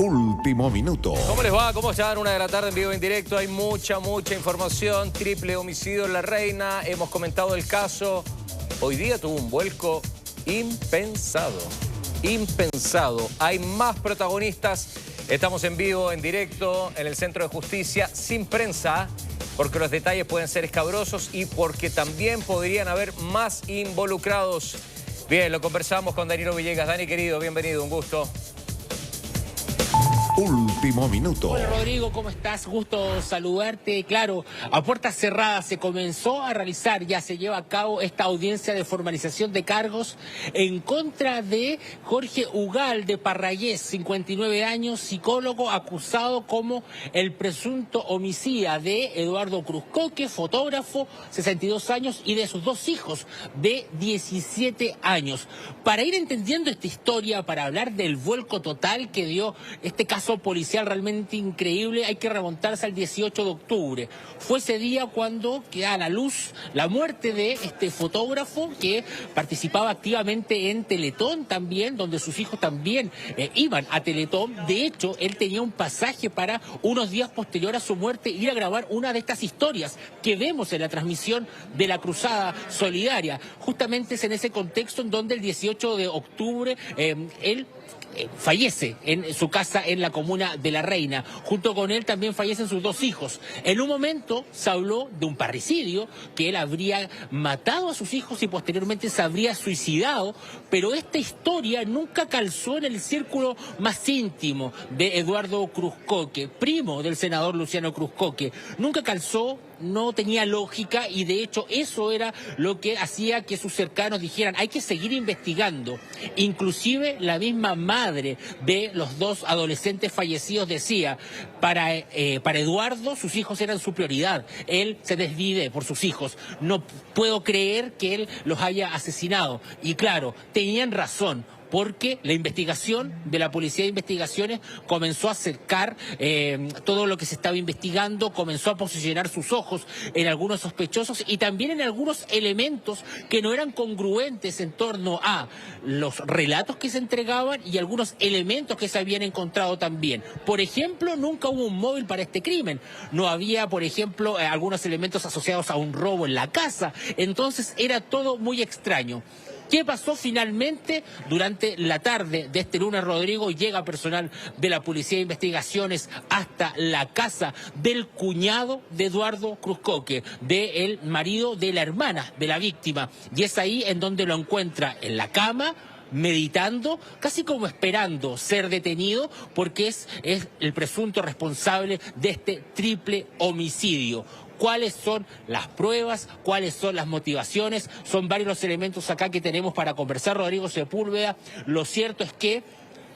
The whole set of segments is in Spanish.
Último minuto. ¿Cómo les va? ¿Cómo están? 1 de la tarde en vivo en directo. Hay mucha información. Triple homicidio en La Reina. Hemos comentado el caso. Hoy día tuvo un vuelco impensado. Impensado. Hay más protagonistas. Estamos en vivo, en directo, en el Centro de Justicia, sin prensa, porque los detalles pueden ser escabrosos y porque también podrían haber más involucrados. Bien, lo conversamos con Danilo Villegas. Dani, querido, bienvenido, un gusto. Último minuto. Hola Rodrigo, ¿cómo estás? Gusto saludarte. Claro, a puertas cerradas se comenzó a realizar, ya se lleva a cabo esta audiencia de formalización de cargos en contra de Jorge Ugalde Parrayés, 59 años, psicólogo acusado como el presunto homicida de Eduardo Cruzcoque, fotógrafo, 62 años, y de sus dos hijos de 17 años. Para ir entendiendo esta historia, para hablar del vuelco total que dio este caso policial realmente increíble, hay que remontarse al 18 de octubre. Fue ese día cuando queda a la luz la muerte de este fotógrafo que participaba activamente en Teletón también, donde sus hijos también iban a Teletón. De hecho, él tenía un pasaje para unos días posterior a su muerte ir a grabar una de estas historias que vemos en la transmisión de la Cruzada Solidaria. Justamente es en ese contexto en donde el 18 de octubre él fallece en su casa en la comuna de La Reina. Junto con él también fallecen sus dos hijos. En un momento se habló de un parricidio, que él habría matado a sus hijos y posteriormente se habría suicidado, pero esta historia nunca calzó en el círculo más íntimo de Eduardo Cruzcoque, primo del senador Luciano Cruzcoque. Nunca calzó, no tenía lógica, y de hecho eso era lo que hacía que sus cercanos dijeran: hay que seguir investigando. Inclusive la misma madre de los dos adolescentes fallecidos decía: para Eduardo sus hijos eran su prioridad, él se desvive por sus hijos, no puedo creer que él los haya asesinado. Y claro, tenían razón, porque la investigación de la Policía de Investigaciones comenzó a acercar todo lo que se estaba investigando, comenzó a posicionar sus ojos en algunos sospechosos y también en algunos elementos que no eran congruentes en torno a los relatos que se entregaban y algunos elementos que se habían encontrado también. Por ejemplo, nunca hubo un móvil para este crimen. No había, por ejemplo, algunos elementos asociados a un robo en la casa. Entonces era todo muy extraño. ¿Qué pasó finalmente? Durante la tarde de este lunes, Rodrigo, llega personal de la Policía de Investigaciones hasta la casa del cuñado de Eduardo Cruzcoque, del marido de la hermana de la víctima. Y es ahí en donde lo encuentra en la cama, meditando, casi como esperando ser detenido, porque es el presunto responsable de este triple homicidio. ¿Cuáles son las pruebas? ¿Cuáles son las motivaciones? Son varios los elementos acá que tenemos para conversar, Rodrigo Sepúlveda. Lo cierto es que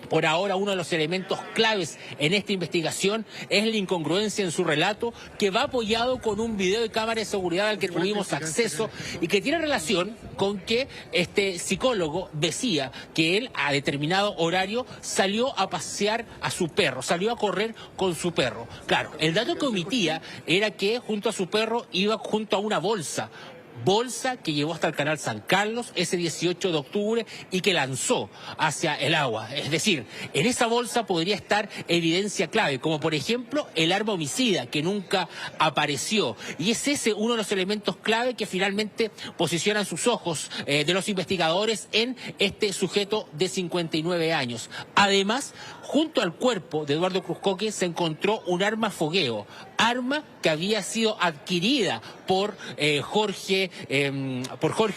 por ahora uno de los elementos claves en esta investigación es la incongruencia en su relato, que va apoyado con un video de cámara de seguridad al que tuvimos acceso y que tiene relación con que este psicólogo decía que él a determinado horario salió a pasear a su perro, salió a correr con su perro. Claro, el dato que omitía era que junto a su perro iba junto a una bolsa que llevó hasta el canal San Carlos ese 18 de octubre y que lanzó hacia el agua. Es decir, en esa bolsa podría estar evidencia clave, como por ejemplo el arma homicida, que nunca apareció. Y es ese uno de los elementos clave que finalmente posicionan sus ojos de los investigadores en este sujeto de 59 años. Además, junto al cuerpo de Eduardo Cruzcoque se encontró un arma fogueo, arma que había sido adquirida por Jorge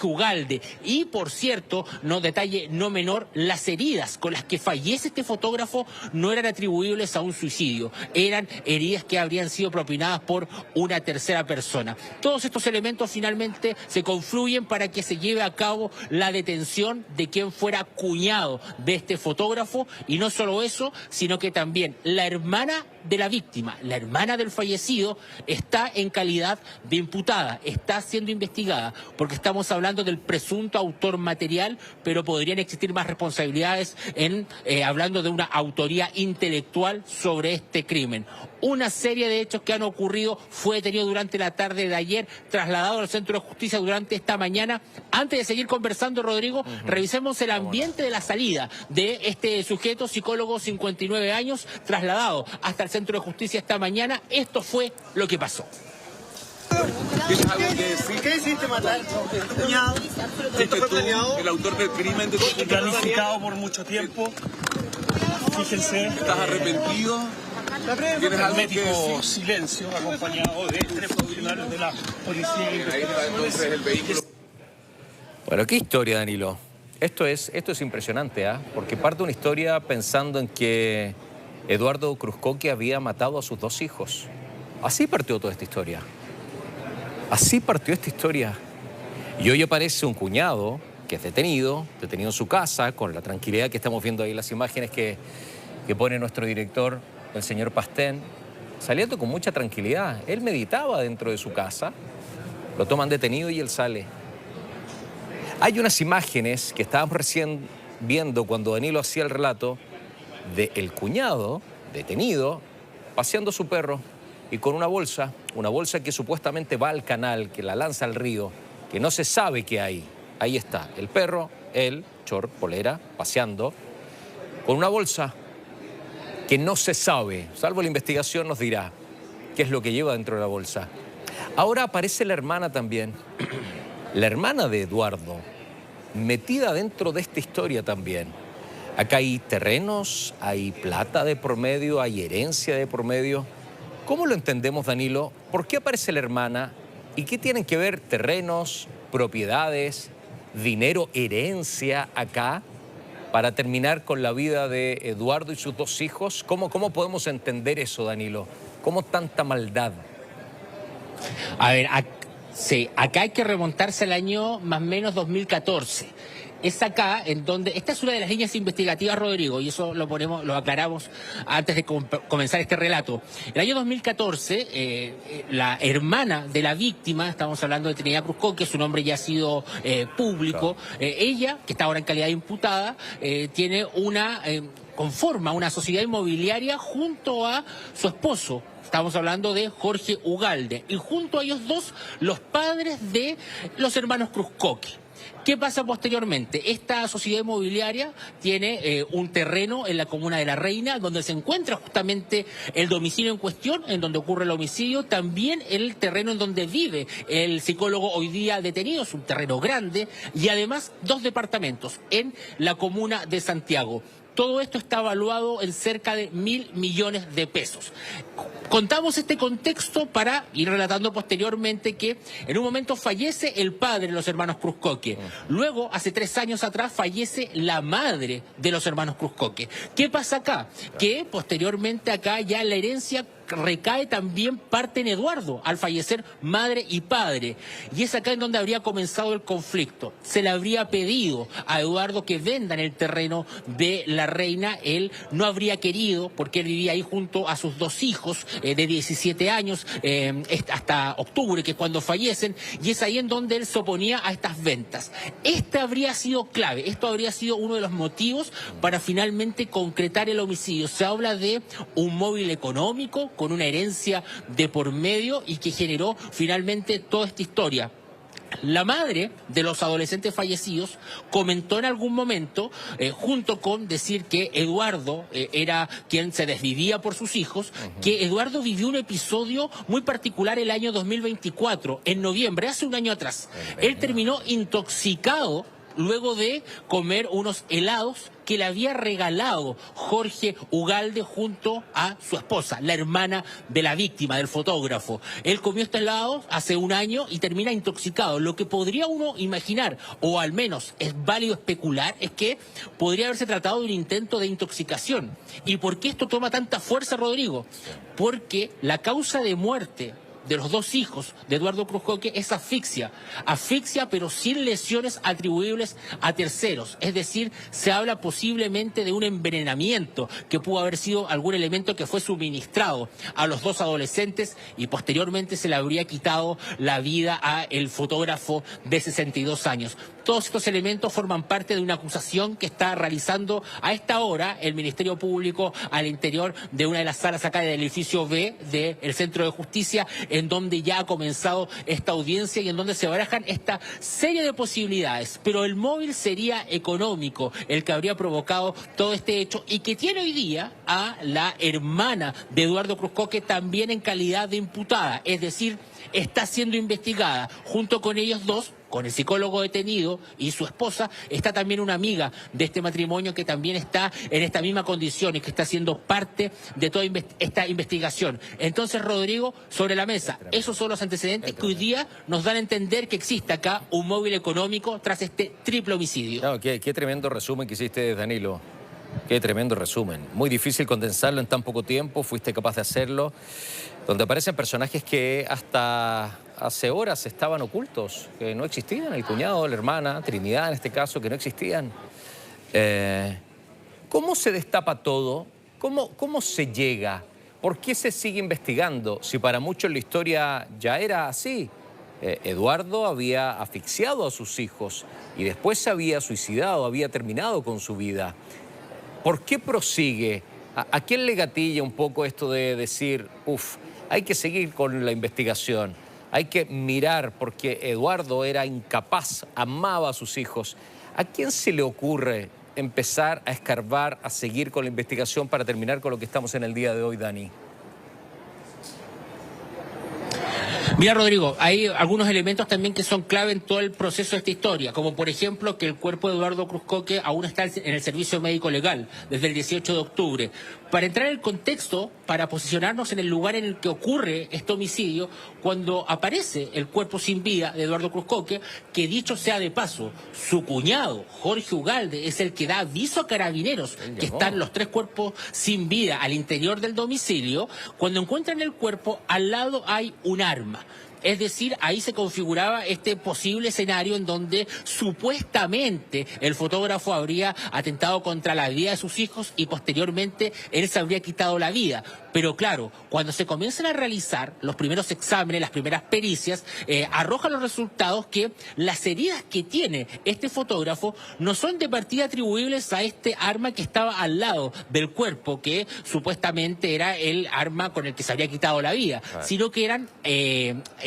Ugalde. Y por cierto, detalle no menor, las heridas con las que fallece este fotógrafo no eran atribuibles a un suicidio, eran heridas que habrían sido propinadas por una tercera persona. Todos estos elementos finalmente se confluyen para que se lleve a cabo la detención de quien fuera cuñado de este fotógrafo, y no solo eso, sino que también la hermana de la víctima, la hermana del fallecido, está en calidad de imputada, está siendo investigada, porque estamos hablando del presunto autor material, pero podrían existir más responsabilidades hablando de una autoría intelectual sobre este crimen. Una serie de hechos que han ocurrido, fue detenido durante la tarde de ayer, trasladado al Centro de Justicia durante esta mañana. Antes de seguir conversando, Rodrigo, revisemos el ambiente de la salida de este sujeto, psicólogo, 59 años, trasladado hasta el Centro de Justicia esta mañana. Esto fue lo que pasó. ¿Tienes algo que decir? ¿Qué hiciste matar? Cuñado. ¿Esto fue planeado? ¿El autor del crimen de tu Planificado por mucho tiempo. Fíjense. ¿Estás arrepentido? ¿Tienes algo que Médico decir? silencio, acompañado de 3 funcionarios de la policía. Ahí está entonces el vehículo. Bueno, qué historia, Danilo. Esto es impresionante, ¿ah? Porque parte de una historia pensando en que Eduardo Cruzcoque había matado a sus 2 hijos. Así partió toda esta historia. Así partió esta historia. Y hoy aparece un cuñado que es detenido en su casa, con la tranquilidad que estamos viendo ahí, las imágenes que pone nuestro director, el señor Pastén, saliendo con mucha tranquilidad. Él meditaba dentro de su casa, lo toman detenido y él sale. Hay unas imágenes que estábamos recién viendo cuando Danilo hacía el relato del cuñado detenido, paseando a su perro y con una bolsa que supuestamente va al canal, que la lanza al río, que no se sabe qué hay. Ahí está, el perro, él, short, polera, paseando, con una bolsa que no se sabe, salvo la investigación nos dirá qué es lo que lleva dentro de la bolsa. Ahora aparece la hermana también, la hermana de Eduardo, metida dentro de esta historia también. Acá hay terrenos, hay plata de por medio, hay herencia de por medio. ¿Cómo lo entendemos, Danilo? ¿Por qué aparece la hermana? ¿Y qué tienen que ver terrenos, propiedades, dinero, herencia acá para terminar con la vida de Eduardo y sus 2 hijos? ¿Cómo podemos entender eso, Danilo? ¿Cómo tanta maldad? A ver, sí, acá hay que remontarse al año más o menos 2014. Es acá en donde, esta es una de las líneas investigativas, Rodrigo, y eso lo aclaramos antes de comenzar este relato. El año 2014, la hermana de la víctima, estamos hablando de Trinidad Cruzcoque, su nombre ya ha sido público, ella, que está ahora en calidad de imputada, tiene conforma una sociedad inmobiliaria junto a su esposo. Estamos hablando de Jorge Ugalde, y junto a ellos 2, los padres de los hermanos Cruzcoque. ¿Qué pasa posteriormente? Esta sociedad inmobiliaria tiene un terreno en la comuna de La Reina, donde se encuentra justamente el domicilio en cuestión, en donde ocurre el homicidio, también el terreno en donde vive el psicólogo hoy día detenido, es un terreno grande, y además 2 departamentos en la comuna de Santiago. Todo esto está evaluado en cerca de 1.000 millones de pesos. Contamos este contexto para ir relatando posteriormente que en un momento fallece el padre de los hermanos Cruzcoque. Luego, hace 3 años atrás, fallece la madre de los hermanos Cruzcoque. ¿Qué pasa acá? Que posteriormente acá ya la herencia recae también parte en Eduardo, al fallecer madre y padre. Y es acá en donde habría comenzado el conflicto. Se le habría pedido a Eduardo que vendan el terreno de La Reina. Él no habría querido, porque él vivía ahí junto a sus 2 hijos de 17 años, hasta octubre, que es cuando fallecen, y es ahí en donde él se oponía a estas ventas. Este habría sido clave, esto habría sido uno de los motivos para finalmente concretar el homicidio. Se habla de un móvil económico con una herencia de por medio y que generó finalmente toda esta historia. La madre de los adolescentes fallecidos comentó en algún momento, junto con decir que Eduardo era quien se desvivía por sus hijos, que Eduardo vivió un episodio muy particular el año 2024, en noviembre, hace un año atrás. Él terminó intoxicado luego de comer unos helados que le había regalado Jorge Ugalde junto a su esposa, la hermana de la víctima, del fotógrafo. Él comió estos helados hace un año y termina intoxicado. Lo que podría uno imaginar, o al menos es válido especular, es que podría haberse tratado de un intento de intoxicación. ¿Y por qué esto toma tanta fuerza, Rodrigo? Porque la causa de muerte de los dos hijos de Eduardo Cruz Coque es asfixia. Asfixia, pero sin lesiones atribuibles a terceros. Es decir, se habla posiblemente de un envenenamiento que pudo haber sido algún elemento que fue suministrado a los dos adolescentes y posteriormente se le habría quitado la vida a el fotógrafo de 62 años. Todos estos elementos forman parte de una acusación que está realizando a esta hora el Ministerio Público al interior de una de las salas acá del edificio B del Centro de Justicia, en donde ya ha comenzado esta audiencia y en donde se barajan esta serie de posibilidades. Pero el móvil sería económico el que habría provocado todo este hecho y que tiene hoy día a la hermana de Eduardo Cruz Coque también en calidad de imputada, es decir, está siendo investigada junto con ellos dos. Con el psicólogo detenido y su esposa, está también una amiga de este matrimonio que también está en esta misma condición y que está siendo parte de toda esta investigación. Entonces, Rodrigo, sobre la mesa, esos son los antecedentes que hoy día nos dan a entender que existe acá un móvil económico tras este triple homicidio. Claro, qué tremendo resumen que hiciste, Danilo. Qué tremendo resumen. Muy difícil condensarlo en tan poco tiempo, fuiste capaz de hacerlo. Donde aparecen personajes que hasta hace horas estaban ocultos, que no existían, el cuñado, la hermana, Trinidad en este caso, que no existían. ¿Cómo se destapa todo? ¿Cómo se llega? ¿Por qué se sigue investigando? Si para muchos la historia ya era así. Eduardo había asfixiado a sus hijos y después se había suicidado, había terminado con su vida. ¿Por qué prosigue? ¿A quién le gatilla un poco esto de decir, hay que seguir con la investigación, hay que mirar porque Eduardo era incapaz, amaba a sus hijos? ¿A quién se le ocurre empezar a escarbar, a seguir con la investigación para terminar con lo que estamos en el día de hoy, Dani? Mira, Rodrigo, hay algunos elementos también que son clave en todo el proceso de esta historia, como por ejemplo que el cuerpo de Eduardo Cruz Coque aún está en el servicio médico legal desde el 18 de octubre. Para entrar en el contexto, para posicionarnos en el lugar en el que ocurre este homicidio, cuando aparece el cuerpo sin vida de Eduardo Cruz Coque, que dicho sea de paso, su cuñado, Jorge Ugalde, es el que da aviso a carabineros que están los tres cuerpos sin vida al interior del domicilio. Cuando encuentran el cuerpo, al lado hay un arma. Es decir, ahí se configuraba este posible escenario en donde supuestamente el fotógrafo habría atentado contra la vida de sus hijos y posteriormente él se habría quitado la vida. Pero claro, cuando se comienzan a realizar los primeros exámenes, las primeras pericias, arrojan los resultados que las heridas que tiene este fotógrafo no son de partida atribuibles a este arma que estaba al lado del cuerpo, que supuestamente era el arma con el que se habría quitado la vida, sino que eran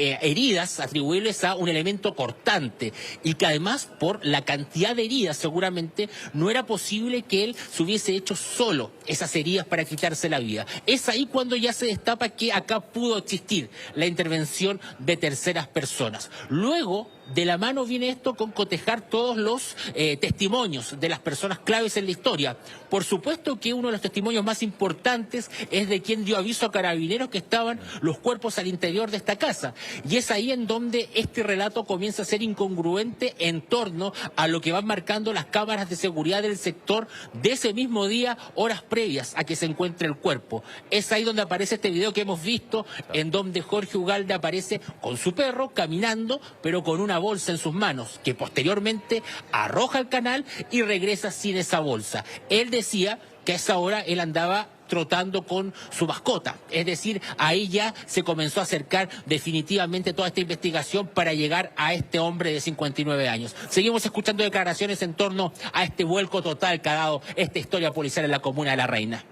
heridas atribuibles a un elemento cortante y que además por la cantidad de heridas seguramente no era posible que él se hubiese hecho solo esas heridas para quitarse la vida. Es ahí cuando ya se destapa que acá pudo existir la intervención de terceras personas. Luego, de la mano viene esto con cotejar todos los testimonios de las personas claves en la historia. Por supuesto que uno de los testimonios más importantes es de quien dio aviso a carabineros que estaban los cuerpos al interior de esta casa. Y es ahí en donde este relato comienza a ser incongruente en torno a lo que van marcando las cámaras de seguridad del sector de ese mismo día, horas previas a que se encuentre el cuerpo. Es ahí donde aparece este video que hemos visto, en donde Jorge Ugalde aparece con su perro caminando, pero con una bolsa en sus manos, que posteriormente arroja al canal y regresa sin esa bolsa. Él decía que a esa hora él andaba trotando con su mascota. Es decir, ahí ya se comenzó a acercar definitivamente toda esta investigación para llegar a este hombre de 59 años. Seguimos escuchando declaraciones en torno a este vuelco total que ha dado esta historia policial en la comuna de La Reina.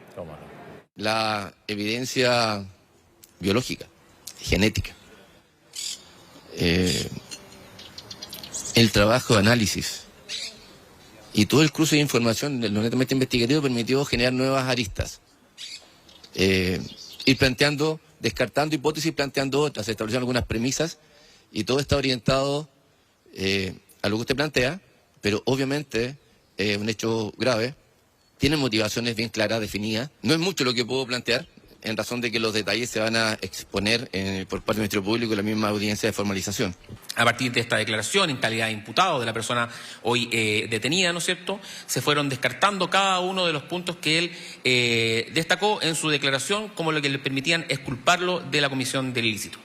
La evidencia biológica, genética, el trabajo de análisis y todo el cruce de información de lo netamente investigativo permitió generar nuevas aristas, ir planteando, descartando hipótesis, planteando otras, se establecieron algunas premisas y todo está orientado a lo que usted plantea, pero obviamente un hecho grave, tiene motivaciones bien claras, definidas. No es mucho lo que puedo plantear, en razón de que los detalles se van a exponer por parte del Ministerio Público y la misma audiencia de formalización. A partir de esta declaración, en calidad de imputado de la persona hoy detenida, ¿no es cierto?, se fueron descartando cada uno de los puntos que él destacó en su declaración como lo que le permitían exculparlo de la comisión del ilícito.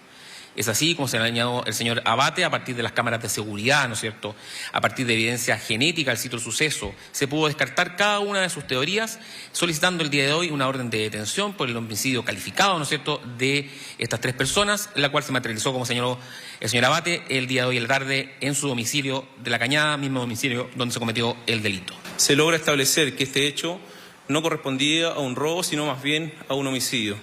Es así como se le añadió el señor Abate a partir de las cámaras de seguridad, ¿no es cierto? A partir de evidencia genética del sitio del suceso, se pudo descartar cada una de sus teorías, solicitando el día de hoy una orden de detención por el homicidio calificado, ¿no es cierto?, de estas 3 personas, la cual se materializó, como señaló el señor Abate, el día de hoy en la tarde en su domicilio de La Cañada, mismo domicilio donde se cometió el delito. Se logra establecer que este hecho no correspondía a un robo, sino más bien a un homicidio.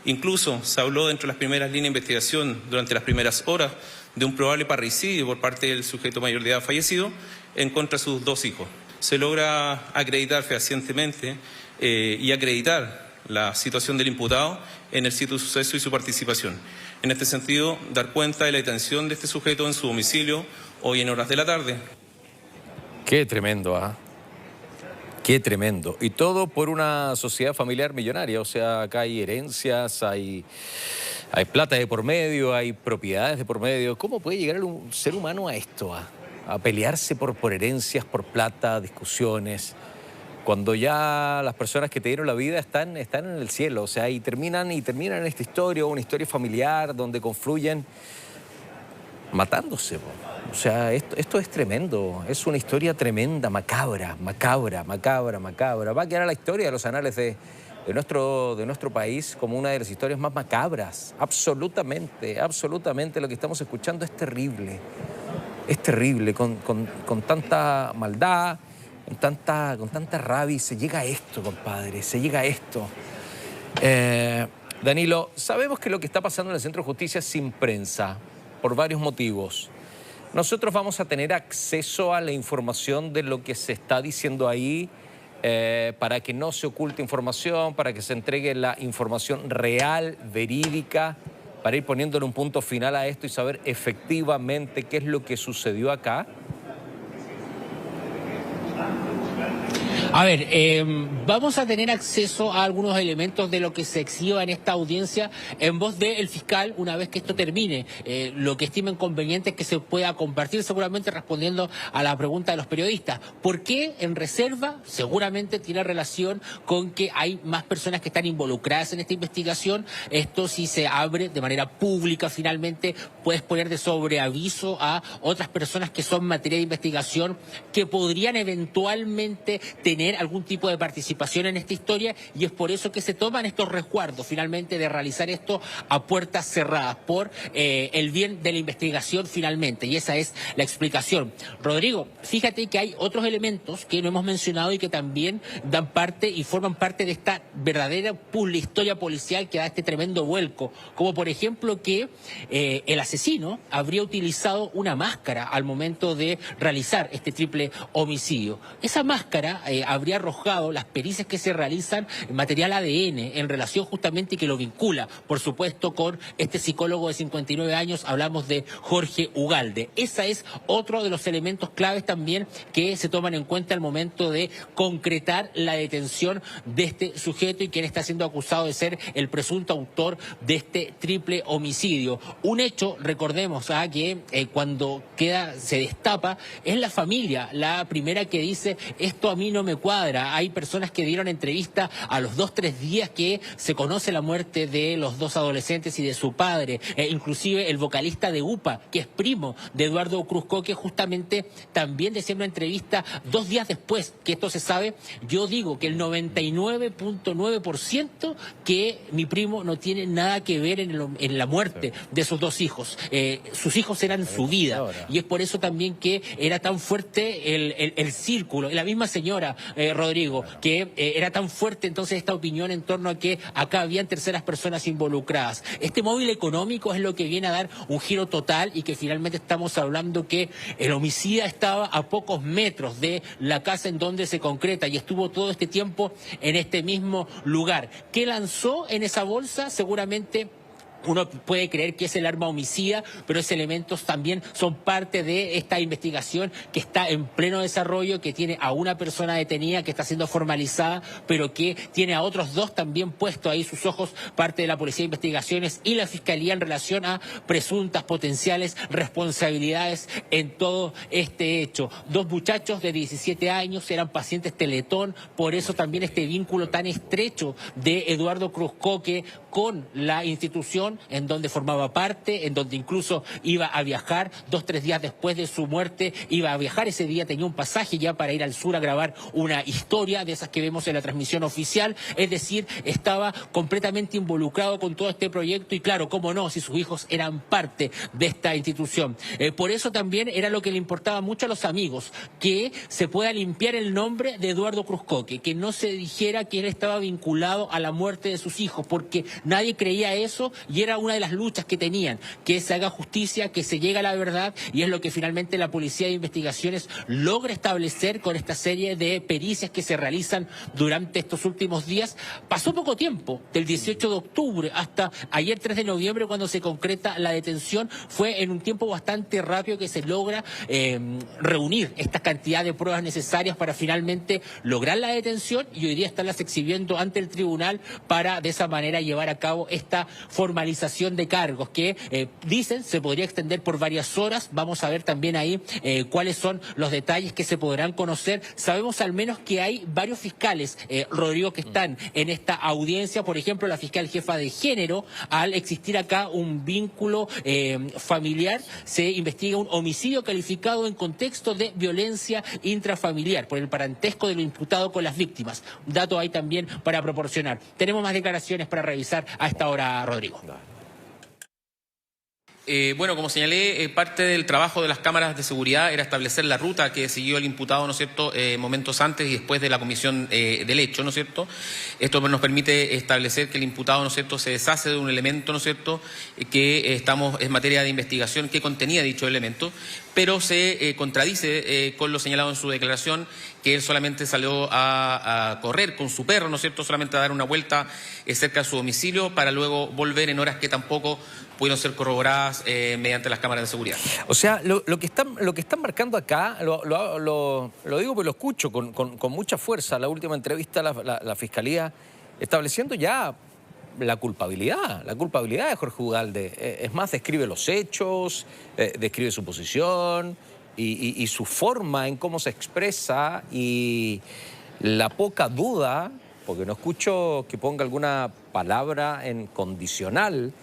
Incluso se habló dentro de las primeras líneas de investigación, durante las primeras horas, de un probable parricidio por parte del sujeto mayor de edad fallecido en contra de sus 2 hijos. Se logra acreditar fehacientemente y acreditar la situación del imputado en el sitio de suceso y su participación. En este sentido, dar cuenta de la detención de este sujeto en su domicilio hoy en horas de la tarde. Qué tremendo, ¿ah? Qué tremendo. Y todo por una sociedad familiar millonaria. O sea, acá hay herencias, hay plata de por medio, hay propiedades de por medio. ¿Cómo puede llegar un ser humano a esto? A pelearse por herencias, por plata, discusiones, cuando ya las personas que te dieron la vida están en el cielo. O sea, y terminan en esta historia, una historia familiar donde confluyen matándose. O sea, esto es tremendo, es una historia tremenda, macabra. Va a quedar a la historia de los anales de nuestro país como una de las historias más macabras. Absolutamente lo que estamos escuchando es terrible. Es terrible, con tanta maldad, con tanta rabia, y se llega a esto, compadre, se llega a esto. Danilo, sabemos que lo que está pasando en el Centro de Justicia es sin prensa, por varios motivos. Nosotros vamos a tener acceso a la información de lo que se está diciendo ahí para que no se oculte información, para que se entregue la información real, verídica, para ir poniéndole un punto final a esto y saber efectivamente qué es lo que sucedió acá. A ver, vamos a tener acceso a algunos elementos de lo que se exhiba en esta audiencia en voz del fiscal una vez que esto termine. Lo que estimen conveniente es que se pueda compartir, seguramente respondiendo a la pregunta de los periodistas. ¿Por qué en reserva? Seguramente tiene relación con que hay más personas que están involucradas en esta investigación. Esto, si se abre de manera pública, finalmente puedes poner de sobreaviso a otras personas que son materia de investigación, que podrían eventualmente tener algún tipo de participación en esta historia, y es por eso que se toman estos resguardos finalmente de realizar esto a puertas cerradas por el bien de la investigación finalmente, y esa es la explicación. Rodrigo, fíjate que hay otros elementos que no hemos mencionado y que también dan parte y forman parte de esta verdadera historia policial que da este tremendo vuelco, como por ejemplo que el asesino habría utilizado una máscara al momento de realizar este triple homicidio. Esa máscara habría arrojado las pericias que se realizan en material ADN en relación justamente que lo vincula, por supuesto, con este psicólogo de 59 años, hablamos de Jorge Ugalde. Ese es otro de los elementos claves también que se toman en cuenta al momento de concretar la detención de este sujeto y quien está siendo acusado de ser el presunto autor de este triple homicidio. Un hecho, recordemos, que cuando se destapa, es la familia la primera que dice: esto a mí no me cuadra. Hay personas que dieron entrevista a los 2-3 días que se conoce la muerte de los 2 adolescentes y de su padre. Inclusive el vocalista de UPA, que es primo de Eduardo Cruzcoque, justamente también decía en una entrevista 2 días después que esto se sabe: yo digo que el 99.9% que mi primo no tiene nada que ver en la muerte de sus 2 hijos. Sus hijos eran su vida, y es por eso también que era tan fuerte el círculo. La misma señora, Rodrigo, que era tan fuerte entonces esta opinión en torno a que acá habían terceras personas involucradas. Este móvil económico es lo que viene a dar un giro total, y que finalmente estamos hablando que el homicida estaba a pocos metros de la casa en donde se concreta y estuvo todo este tiempo en este mismo lugar. ¿Qué lanzó en esa bolsa? Seguramente uno puede creer que es el arma homicida, pero esos elementos también son parte de esta investigación que está en pleno desarrollo, que tiene a una persona detenida que está siendo formalizada, pero que tiene a otros 2 también puestos ahí sus ojos, parte de la Policía de Investigaciones y la Fiscalía, en relación a presuntas potenciales responsabilidades en todo este hecho. 2 muchachos de 17 años eran pacientes Teletón, por eso también este vínculo tan estrecho de Eduardo Cruzcoque con la institución reunión en donde formaba parte, en donde incluso iba a viajar 2 o 3 días después de su muerte, iba a viajar ese día, tenía un pasaje ya para ir al sur a grabar una historia de esas que vemos en la transmisión oficial, es decir, estaba completamente involucrado con todo este proyecto y claro, cómo no, si sus hijos eran parte de esta institución. Por eso también era lo que le importaba mucho a los amigos, que se pueda limpiar el nombre de Eduardo Cruzcoque, que no se dijera que él estaba vinculado a la muerte de sus hijos, porque nadie creía eso y era una de las luchas que tenían, que se haga justicia, que se llegue a la verdad, y es lo que finalmente la Policía de Investigaciones logra establecer con esta serie de pericias que se realizan durante estos últimos días. Pasó poco tiempo, del 18 de octubre hasta ayer 3 de noviembre, cuando se concreta la detención. Fue en un tiempo bastante rápido que se logra reunir esta cantidad de pruebas necesarias para finalmente lograr la detención, y hoy día estarlas exhibiendo ante el tribunal para de esa manera llevar a cabo esta formalización de cargos que dicen se podría extender por varias horas. Vamos a ver también ahí cuáles son los detalles que se podrán conocer. Sabemos al menos que hay varios fiscales, Rodrigo, que están en esta audiencia. Por ejemplo, la fiscal jefa de género, al existir acá un vínculo familiar, se investiga un homicidio calificado en contexto de violencia intrafamiliar por el parentesco de lo imputado con las víctimas. Dato hay también para proporcionar. Tenemos más declaraciones para revisar a esta hora, Rodrigo. Bueno, como señalé, parte del trabajo de las cámaras de seguridad era establecer la ruta que siguió el imputado, ¿no es cierto?, momentos antes y después de la comisión del hecho, ¿no es cierto? Esto nos permite establecer que el imputado, ¿no es cierto?, se deshace de un elemento, ¿no es cierto?, que estamos en materia de investigación que contenía dicho elemento, pero se contradice con lo señalado en su declaración, que él solamente salió a correr con su perro, ¿no es cierto?, solamente a dar una vuelta cerca de su domicilio para luego volver en horas que tampoco pudieron ser corroboradas mediante las cámaras de seguridad. O sea, lo que están marcando acá, lo digo porque lo escucho con mucha fuerza, la última entrevista a la Fiscalía, estableciendo ya la culpabilidad de Jorge Ugalde. Es más, describe los hechos, describe su posición y su forma en cómo se expresa y la poca duda, porque no escucho que ponga alguna palabra en condicional,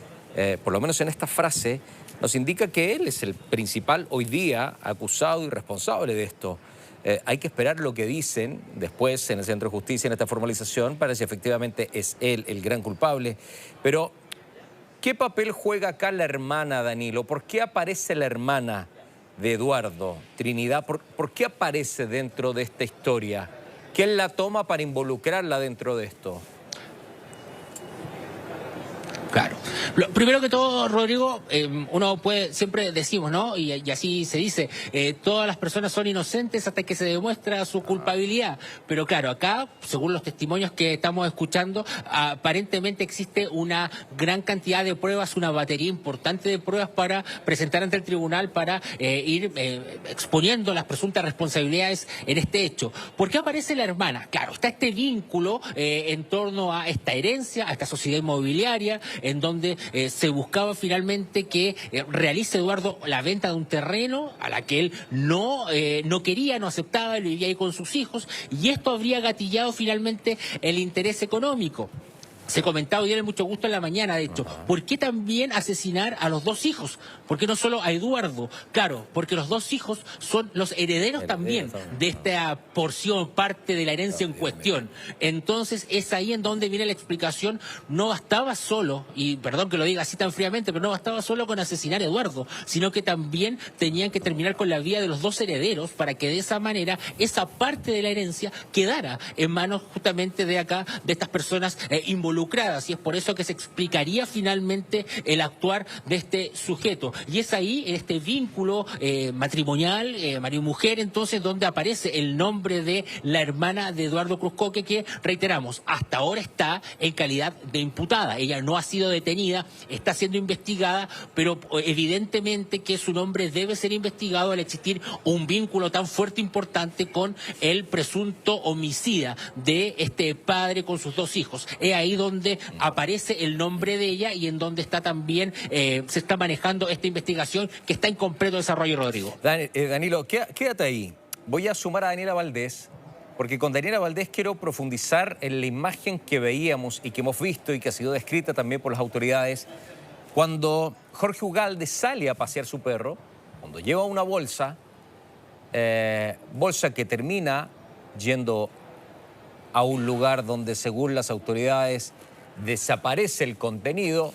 por lo menos en esta frase, nos indica que él es el principal hoy día acusado y responsable de esto. Hay que esperar lo que dicen después en el Centro de Justicia, en esta formalización, para si efectivamente es él el gran culpable. Pero, ¿qué papel juega acá la hermana, Danilo? ¿Por qué aparece la hermana de Eduardo, Trinidad? ¿Por qué aparece dentro de esta historia? ¿Quién la toma para involucrarla dentro de esto? Claro. Primero que todo, Rodrigo, uno puede, siempre decimos, ¿no? Y así se dice, todas las personas son inocentes hasta que se demuestra su culpabilidad. Pero claro, acá, según los testimonios que estamos escuchando, aparentemente existe una gran cantidad de pruebas, una batería importante de pruebas para presentar ante el tribunal para ir exponiendo las presuntas responsabilidades en este hecho. ¿Por qué aparece la hermana? Claro, está este vínculo en torno a esta herencia, a esta sociedad inmobiliaria, en donde se buscaba finalmente que realice Eduardo la venta de un terreno a la que él no quería, no aceptaba, él vivía ahí con sus hijos, y esto habría gatillado finalmente el interés económico. Se comentaba hoy día en Mucho Gusto en la mañana, de hecho, ¿por qué también asesinar a los 2 hijos? ¿Por qué no solo a Eduardo? Claro, porque los 2 hijos son los herederos también de esta porción, parte de la herencia en cuestión. Entonces es ahí en donde viene la explicación. No bastaba solo, y perdón que lo diga así tan fríamente, pero no bastaba solo con asesinar a Eduardo, sino que también tenían que terminar con la vida de los 2 herederos para que de esa manera esa parte de la herencia quedara en manos justamente de acá, de estas personas involucradas. Y es por eso que se explicaría finalmente el actuar de este sujeto. Y es ahí, en este vínculo matrimonial, marido y mujer, entonces, donde aparece el nombre de la hermana de Eduardo Cruzcoque, que, reiteramos, hasta ahora está en calidad de imputada. Ella no ha sido detenida, está siendo investigada, pero evidentemente que su nombre debe ser investigado al existir un vínculo tan fuerte e importante con el presunto homicida de este padre con sus 2 hijos. Es ahí donde aparece el nombre de ella y en donde está también, se está manejando esta investigación que está en completo desarrollo, Rodrigo. Danilo, quédate ahí. Voy a sumar a Daniela Valdés, porque con Daniela Valdés quiero profundizar en la imagen que veíamos y que hemos visto y que ha sido descrita también por las autoridades Cuando Jorge Ugalde sale a pasear su perro, cuando lleva una bolsa, bolsa que termina yendo a un lugar donde, según las autoridades, desaparece el contenido.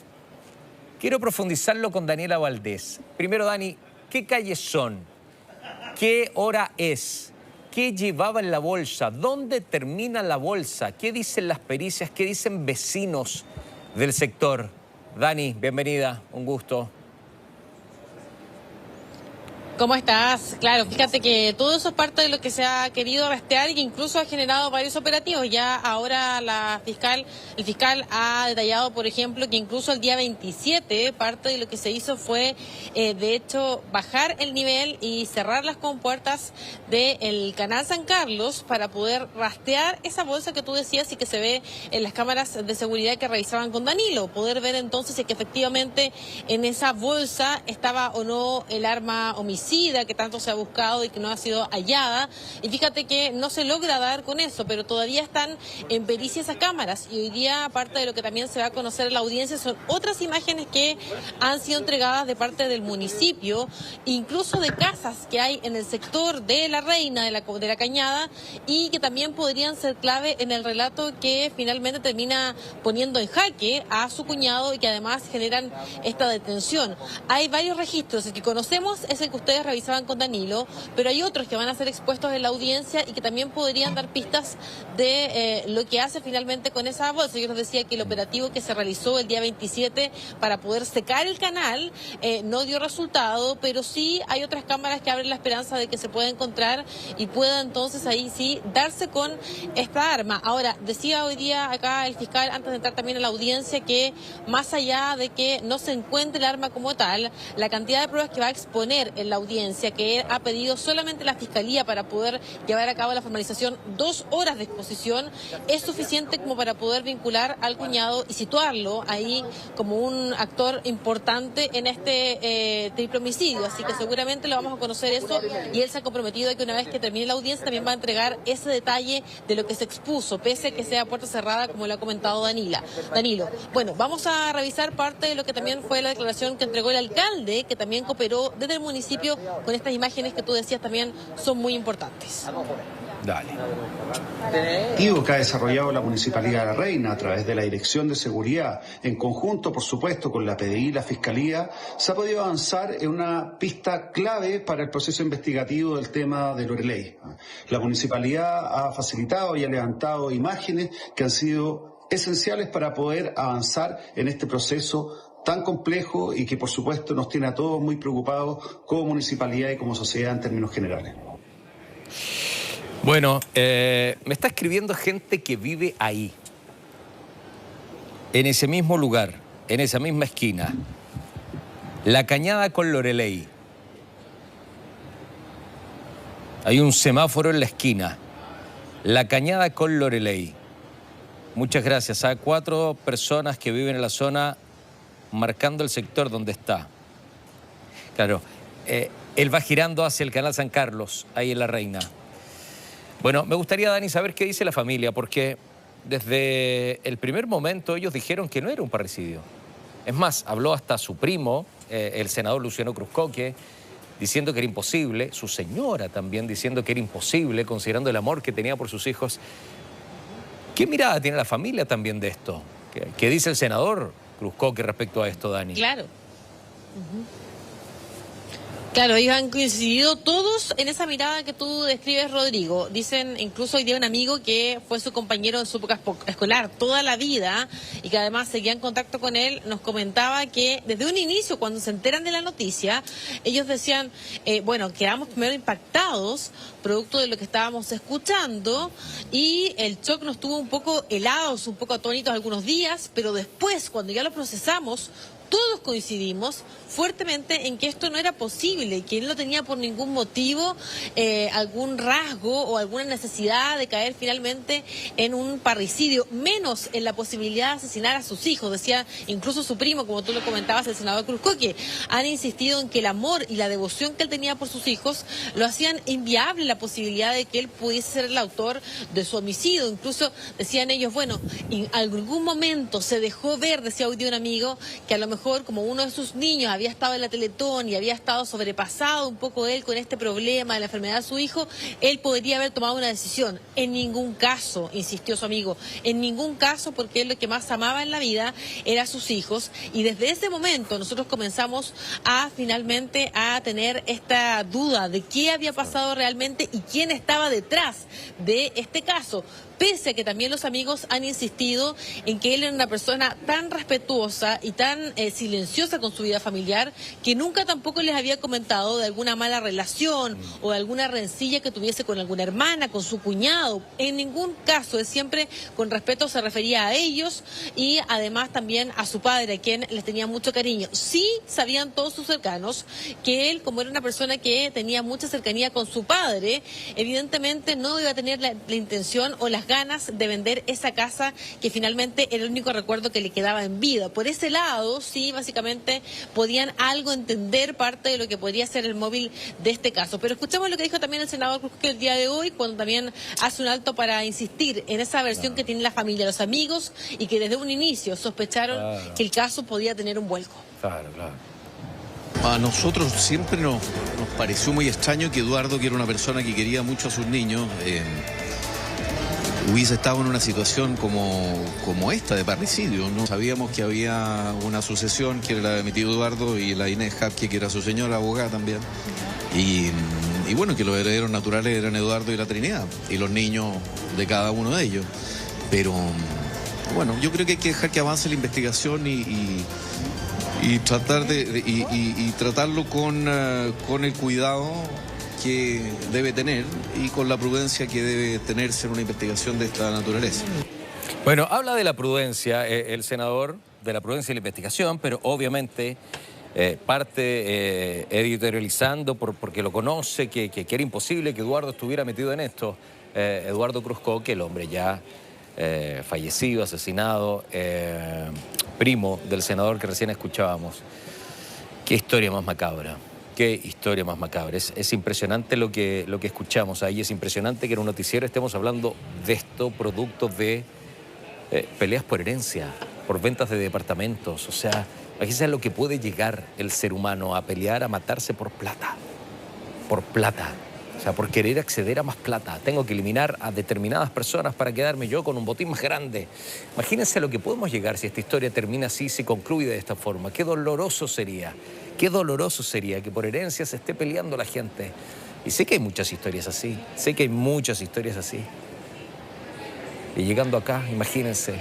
Quiero profundizarlo con Daniela Valdés. Primero, Dani, ¿qué calles son? ¿Qué hora es? ¿Qué llevaba en la bolsa? ¿Dónde termina la bolsa? ¿Qué dicen las pericias? ¿Qué dicen vecinos del sector? Dani, bienvenida, un gusto. ¿Cómo estás? Claro, fíjate que todo eso es parte de lo que se ha querido rastrear y que incluso ha generado varios operativos. Ya ahora el fiscal ha detallado, por ejemplo, que incluso el día 27 parte de lo que se hizo fue, de hecho, bajar el nivel y cerrar las compuertas del canal San Carlos para poder rastrear esa bolsa que tú decías y que se ve en las cámaras de seguridad que revisaban con Danilo. Poder ver entonces si que efectivamente en esa bolsa estaba o no el arma homicida que tanto se ha buscado y que no ha sido hallada. Y fíjate que no se logra dar con eso, pero todavía están en pericia esas cámaras. Y hoy día, parte de lo que también se va a conocer en la audiencia, son otras imágenes que han sido entregadas de parte del municipio, incluso de casas que hay en el sector de La Reina, de la Cañada, y que también podrían ser clave en el relato que finalmente termina poniendo en jaque a su cuñado y que además generan esta detención. Hay varios registros, el que conocemos es el que ustedes revisaban con Danilo, pero hay otros que van a ser expuestos en la audiencia y que también podrían dar pistas de lo que hace finalmente con esa bolsa. Yo les decía que el operativo que se realizó el día 27 para poder secar el canal no dio resultado, pero sí hay otras cámaras que abren la esperanza de que se pueda encontrar y pueda entonces ahí sí darse con esta arma. Ahora, decía hoy día acá el fiscal, antes de entrar también a la audiencia, que más allá de que no se encuentre el arma como tal, la cantidad de pruebas que va a exponer en la audiencia, que ha pedido solamente la Fiscalía para poder llevar a cabo la formalización, 2 horas de exposición, es suficiente como para poder vincular al cuñado y situarlo ahí como un actor importante en este triple homicidio. Así que seguramente lo vamos a conocer eso y él se ha comprometido a que una vez que termine la audiencia también va a entregar ese detalle de lo que se expuso, pese a que sea puerta cerrada, como lo ha comentado Danilo. Bueno, vamos a revisar parte de lo que también fue la declaración que entregó el alcalde, que también cooperó desde el municipio con estas imágenes que tú decías también son muy importantes. Dale. Que ha desarrollado la Municipalidad de La Reina a través de la Dirección de Seguridad, en conjunto, por supuesto, con la PDI y la Fiscalía, se ha podido avanzar en una pista clave para el proceso investigativo del tema de Loreley. La Municipalidad ha facilitado y ha levantado imágenes que han sido esenciales para poder avanzar en este proceso tan complejo y que, por supuesto, nos tiene a todos muy preocupados como municipalidad y como sociedad en términos generales. Bueno, me está escribiendo gente que vive ahí, en ese mismo lugar, en esa misma esquina. La Cañada con Loreley. Hay un semáforo en la esquina. La Cañada con Loreley. Muchas gracias. Hay 4 personas que viven en la zona marcando el sector donde está. Claro, él va girando hacia el canal San Carlos, ahí en La Reina. Bueno, me gustaría, Dani, saber qué dice la familia, porque desde el primer momento ellos dijeron que no era un parricidio. Es más, habló hasta su primo, el senador Luciano Cruzcoque, diciendo que era imposible, su señora también diciendo que era imposible, considerando el amor que tenía por sus hijos. ¿Qué mirada tiene la familia también de esto? ¿Qué dice el senador Cruzcoque respecto a esto, Dani? Claro. Claro, ellos han coincidido todos en esa mirada que tú describes, Rodrigo. Dicen, incluso hoy día un amigo que fue su compañero en su época escolar toda la vida y que además seguía en contacto con él, nos comentaba que desde un inicio, cuando se enteran de la noticia, ellos decían, bueno, quedamos primero impactados, producto de lo que estábamos escuchando, y el shock nos tuvo un poco helados, un poco atónitos algunos días, pero después, cuando ya lo procesamos, todos coincidimos fuertemente en que esto no era posible, que él no tenía por ningún motivo algún rasgo o alguna necesidad de caer finalmente en un parricidio, menos en la posibilidad de asesinar a sus hijos. Decía incluso su primo, como tú lo comentabas, el senador Cruzcoque, han insistido en que el amor y la devoción que él tenía por sus hijos lo hacían inviable la posibilidad de que él pudiese ser el autor de su homicidio. Incluso decían ellos, bueno, en algún momento se dejó ver, decía hoy día un amigo, que a lo mejor mejor, como uno de sus niños había estado en la Teletón y había estado sobrepasado un poco él con este problema de la enfermedad de su hijo, él podría haber tomado una decisión. En ningún caso, insistió su amigo, en ningún caso, porque él lo que más amaba en la vida era a sus hijos. Y desde ese momento nosotros comenzamos a finalmente a tener esta duda de qué había pasado realmente y quién estaba detrás de este caso. Pese a que también los amigos han insistido en que él era una persona tan respetuosa y tan silenciosa con su vida familiar, que nunca tampoco les había comentado de alguna mala relación o de alguna rencilla que tuviese con alguna hermana, con su cuñado. En ningún caso, él siempre con respeto se refería a ellos y además también a su padre, a quien les tenía mucho cariño. Sí sabían todos sus cercanos que él, como era una persona que tenía mucha cercanía con su padre, evidentemente no iba a tener la intención o las ganas de vender esa casa que finalmente era el único recuerdo que le quedaba en vida. Por ese lado, sí, básicamente podían algo entender parte de lo que podría ser el móvil de este caso. Pero escuchemos lo que dijo también el senador Cruz el día de hoy, cuando también hace un alto para insistir en esa versión que tiene la familia, los amigos, y que desde un inicio sospecharon que el caso podía tener un vuelco. Claro. A nosotros siempre nos pareció muy extraño que Eduardo, que era una persona que quería mucho a sus niños, hubiese estado en una situación como esta de parricidio, ¿no? Sabíamos que había una sucesión que era la de mi tío Eduardo y la Inés Japke, que era su señora abogada también. Y bueno, que los herederos naturales eran Eduardo y la Trinidad, y los niños de cada uno de ellos. Pero bueno, yo creo que hay que dejar que avance la investigación y tratar y tratarlo con el cuidado que debe tener y con la prudencia que debe tenerse en una investigación de esta naturaleza. Bueno, habla de la prudencia, el senador, de la prudencia y la investigación, pero obviamente parte editorializando porque lo conoce, que era imposible que Eduardo estuviera metido en esto. Eduardo Cruzco, que el hombre ya fallecido, asesinado, primo del senador que recién escuchábamos. Qué historia más macabra. Qué historia más macabra. Es impresionante lo que escuchamos ahí. Es impresionante que en un noticiero estemos hablando de esto, producto de peleas por herencia, por ventas de departamentos. O sea, imagínense a lo que puede llegar el ser humano a pelear, a matarse por plata. Por plata. O sea, por querer acceder a más plata. Tengo que eliminar a determinadas personas para quedarme yo con un botín más grande. Imagínense a lo que podemos llegar si esta historia termina así, se concluye de esta forma. Qué doloroso sería. Qué doloroso sería que por herencia se esté peleando la gente. Y sé que hay muchas historias así. Sé que hay muchas historias así. Y llegando acá, imagínense,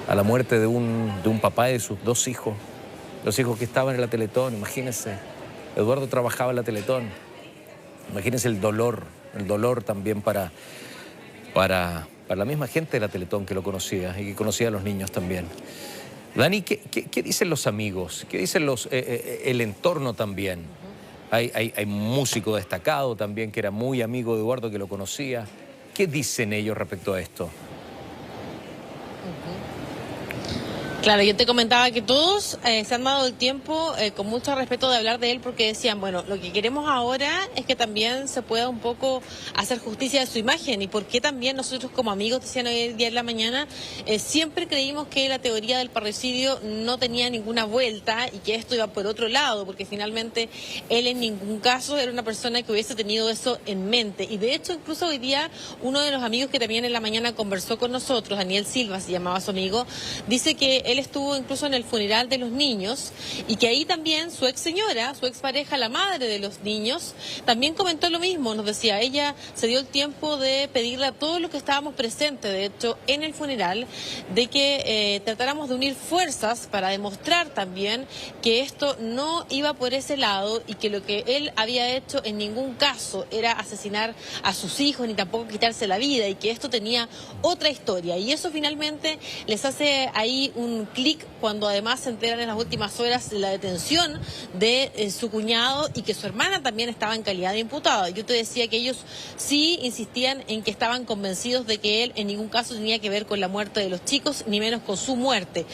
a la muerte de un papá y de sus dos hijos. Los hijos que estaban en la Teletón, imagínense. Eduardo trabajaba en la Teletón. Imagínense el dolor también para la misma gente de la Teletón que lo conocía y que conocía a los niños también. Dani, ¿qué dicen los amigos? ¿Qué dicen el entorno también? Hay un músico destacado también que era muy amigo de Eduardo, que lo conocía. ¿Qué dicen ellos respecto a esto? Claro, yo te comentaba que todos se han dado el tiempo con mucho respeto de hablar de él, porque decían, bueno, lo que queremos ahora es que también se pueda un poco hacer justicia de su imagen. Y por qué también nosotros como amigos, decían hoy día en la mañana, siempre creímos que la teoría del parricidio no tenía ninguna vuelta y que esto iba por otro lado, porque finalmente él en ningún caso era una persona que hubiese tenido eso en mente. Y de hecho, incluso hoy día, uno de los amigos que también en la mañana conversó con nosotros, Daniel Silva se llamaba su amigo, dice que él estuvo incluso en el funeral de los niños y que ahí también su ex señora, su ex pareja, la madre de los niños, también comentó lo mismo. Nos decía, ella se dio el tiempo de pedirle a todos los que estábamos presentes, de hecho, en el funeral, de que tratáramos de unir fuerzas para demostrar también que esto no iba por ese lado y que lo que él había hecho en ningún caso era asesinar a sus hijos ni tampoco quitarse la vida, y que esto tenía otra historia. Y eso finalmente les hace ahí un clic cuando además se enteran en las últimas horas de la detención de su cuñado y que su hermana también estaba en calidad de imputada. Yo te decía que ellos sí insistían en que estaban convencidos de que él en ningún caso tenía que ver con la muerte de los chicos, ni menos con su muerte.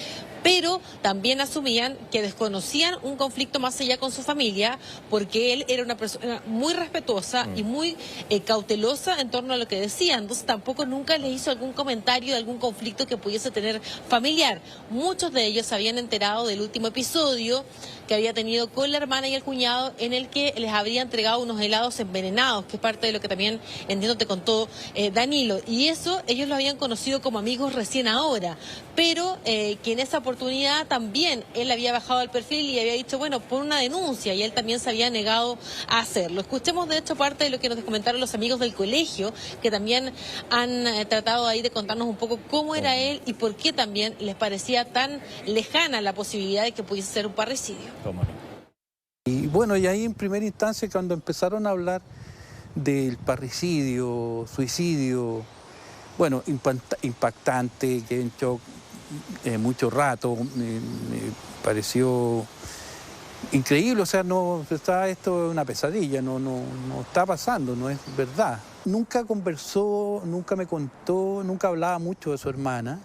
pero también asumían que desconocían un conflicto más allá con su familia, porque él era una persona muy respetuosa y muy cautelosa en torno a lo que decía. Entonces tampoco nunca le hizo algún comentario de algún conflicto que pudiese tener familiar. Muchos de ellos se habían enterado del último episodio que había tenido con la hermana y el cuñado, en el que les habría entregado unos helados envenenados, que es parte de lo que también entiendo te contó Danilo. Y eso ellos lo habían conocido como amigos recién ahora, pero que en esa oportunidad también él había bajado el perfil y había dicho, bueno, por una denuncia, y él también se había negado a hacerlo. Escuchemos de hecho parte de lo que nos comentaron los amigos del colegio, que también han tratado ahí de contarnos un poco cómo era él y por qué también les parecía tan lejana la posibilidad de que pudiese ser un parricidio. Y bueno, y ahí en primera instancia cuando empezaron a hablar del parricidio, suicidio, bueno, impactante, quedé en shock mucho rato, me pareció increíble, o sea, no está esto es una pesadilla, no está pasando, no es verdad. Nunca conversó, nunca me contó, nunca hablaba mucho de su hermana,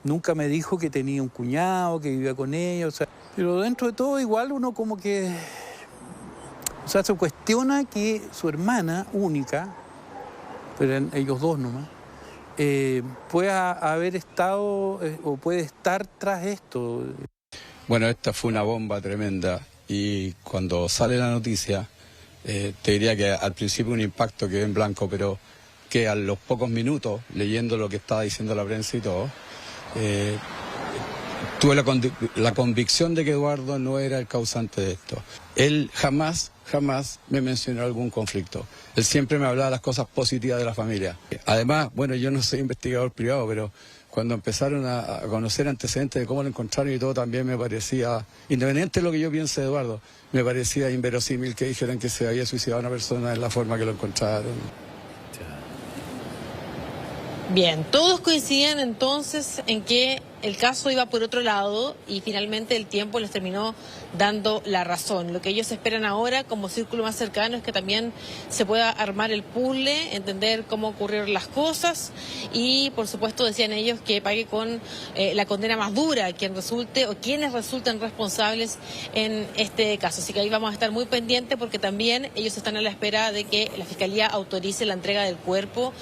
nunca me dijo que tenía un cuñado, que vivía con ella, o sea, pero dentro de todo igual uno como que, o sea, se cuestiona que su hermana única, pero eran ellos dos nomás, pueda haber estado o puede estar tras esto. Bueno, esta fue una bomba tremenda y cuando sale la noticia, te diría que al principio un impacto quedé en blanco, pero que a los pocos minutos, leyendo lo que estaba diciendo la prensa y todo, tuve la convicción de que Eduardo no era el causante de esto. Él jamás me mencionó algún conflicto. Él siempre me hablaba de las cosas positivas de la familia. Además, bueno, yo no soy investigador privado, pero cuando empezaron a conocer antecedentes de cómo lo encontraron y todo, también me parecía, independiente de lo que yo piense de Eduardo, me parecía inverosímil que dijeran que se había suicidado una persona en la forma que lo encontraron. Bien, todos coinciden entonces en que el caso iba por otro lado y finalmente el tiempo les terminó dando la razón. Lo que ellos esperan ahora como círculo más cercano es que también se pueda armar el puzzle, entender cómo ocurrieron las cosas y por supuesto decían ellos que pague con la condena más dura quien resulte o quienes resulten responsables en este caso. Así que ahí vamos a estar muy pendientes porque también ellos están a la espera de que la Fiscalía autorice la entrega del cuerpo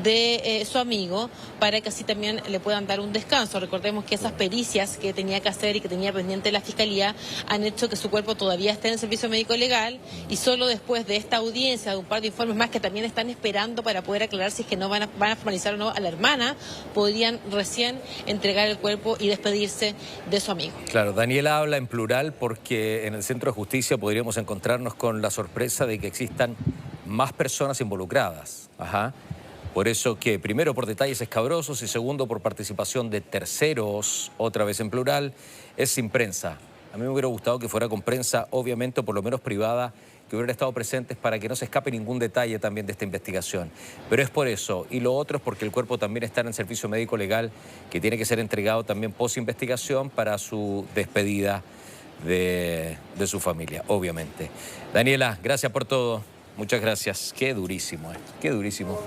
de su amigo para que así también le puedan dar un descanso. Recordemos que esas pericias que tenía que hacer y que tenía pendiente la Fiscalía han hecho que su cuerpo todavía esté en el servicio médico legal y solo después de esta audiencia, de un par de informes más que también están esperando para poder aclarar si es que no van a formalizar o no a la hermana, podrían recién entregar el cuerpo y despedirse de su amigo. Claro, Daniela habla en plural porque en el Centro de Justicia podríamos encontrarnos con la sorpresa de que existan más personas involucradas. Ajá. Por eso que, primero, por detalles escabrosos y segundo, por participación de terceros, otra vez en plural, es sin prensa. A mí me hubiera gustado que fuera con prensa, obviamente, o por lo menos privada, que hubieran estado presentes para que no se escape ningún detalle también de esta investigación. Pero es por eso. Y lo otro es porque el cuerpo también está en el servicio médico legal, que tiene que ser entregado también post-investigación para su despedida de su familia, obviamente. Daniela, gracias por todo. Muchas gracias. Qué durísimo, qué durísimo.